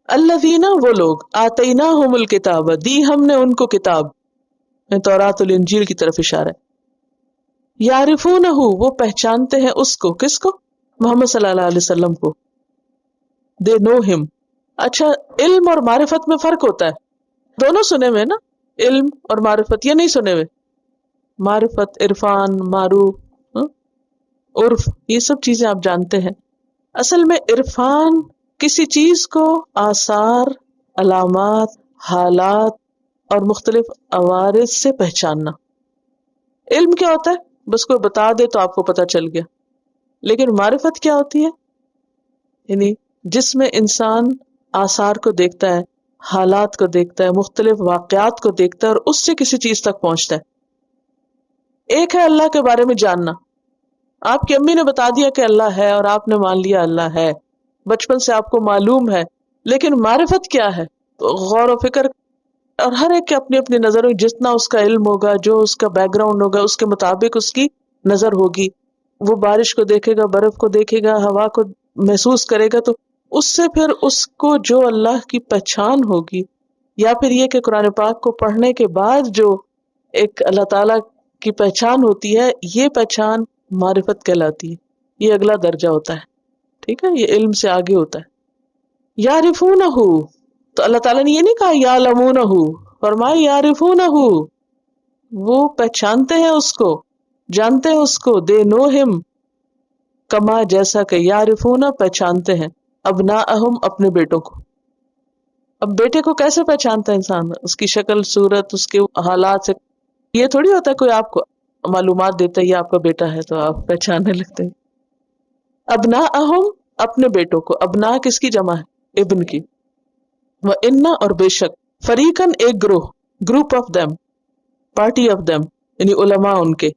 الذین وہ لوگ آتیناہم الکتاب دی ہم نے ان کو کتاب، تورات الانجیل کی طرف اشارہ ہے، یعرفونہ وہ پہچانتے ہیں اس کو، کس کو؟ محمد صلی اللہ علیہ وسلم کو، دے نو ہم۔ اچھا علم اور معرفت میں فرق ہوتا ہے، دونوں سنے ہوئے نا، علم اور معرفت، یہ نہیں سنے ہوئے؟ معرفت، عرفان، معروف، عرف، یہ سب چیزیں آپ جانتے ہیں۔ اصل میں عرفان کسی چیز کو آثار، علامات، حالات اور مختلف عوارض سے پہچاننا۔ علم کیا ہوتا ہے؟ بس کوئی بتا دے تو آپ کو پتہ چل گیا۔ لیکن معرفت کیا ہوتی ہے؟ یعنی جس میں انسان آثار کو دیکھتا ہے، حالات کو دیکھتا ہے، مختلف واقعات کو دیکھتا ہے اور اس سے کسی چیز تک پہنچتا ہے۔ ایک ہے اللہ کے بارے میں جاننا، آپ کی امی نے بتا دیا کہ اللہ ہے اور آپ نے مان لیا اللہ ہے، بچپن سے آپ کو معلوم ہے، لیکن معرفت کیا ہے؟ تو غور و فکر، اور ہر ایک کے اپنی اپنی نظر ہوگی، جتنا اس کا علم ہوگا، جو اس کا بیک گراؤنڈ ہوگا، اس کے مطابق اس کی نظر ہوگی۔ وہ بارش کو دیکھے گا، برف کو دیکھے گا، ہوا کو محسوس کرے گا، تو اس سے پھر اس کو جو اللہ کی پہچان ہوگی، یا پھر یہ کہ قرآن پاک کو پڑھنے کے بعد جو ایک اللہ تعالیٰ کی پہچان ہوتی ہے، یہ پہچان معرفت کہلاتی ہے۔ یہ اگلا درجہ ہوتا ہے، ٹھیک ہے، یہ علم سے آگے ہوتا ہے۔ یعرفونہ، تو اللہ تعالیٰ نے یہ نہیں کہا یعلمونہ، فرمایا یعرفونہ، وہ پہچانتے ہیں اس کو، جانتے ہیں اس کو، دے نو ہم، کما جیسا کہ یعرفونہ پہچانتے ہیں ابناءہم اپنے بیٹوں کو۔ اب بیٹے کو کیسے پہچانتا ہے انسان؟ اس کی شکل، صورت، اس کے حالات سے۔ یہ تھوڑی ہوتا ہے کوئی آپ کو معلومات دیتا ہے یہ آپ کا بیٹا ہے تو آپ پہچاننے لگتے ہیں۔ ابناءہم اپنے بیٹوں کو، ابناء کس کی جمع ہے؟ ابن کی۔ وَإِنَّ اور بے شک، فریقاً ایک گروہ، group of them, party of them, یعنی علماء ان کے،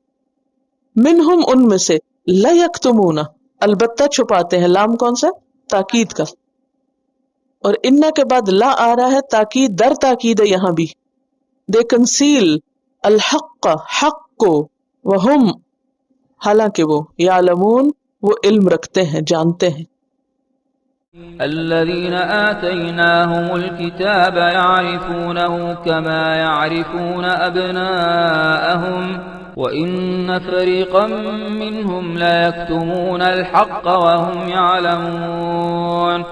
منہم ان میں سے، لَيَكْتُمُونَ البتہ چھپاتے ہیں، لام کون سا؟ تاکید کا، اور انّا کے بعد لا آ رہا ہے تاکید در تاکید ہے یہاں بھی۔ دے کنسیل الحق حق کو، وہم حالانکہ وہ، یعلمون وہ علم رکھتے ہیں، جانتے ہیں۔ الذين آتيناهم الكتاب يعرفونه كما يعرفون أبناءهم وإن فريقا منهم لا يكتمون الحق وهم يعلمون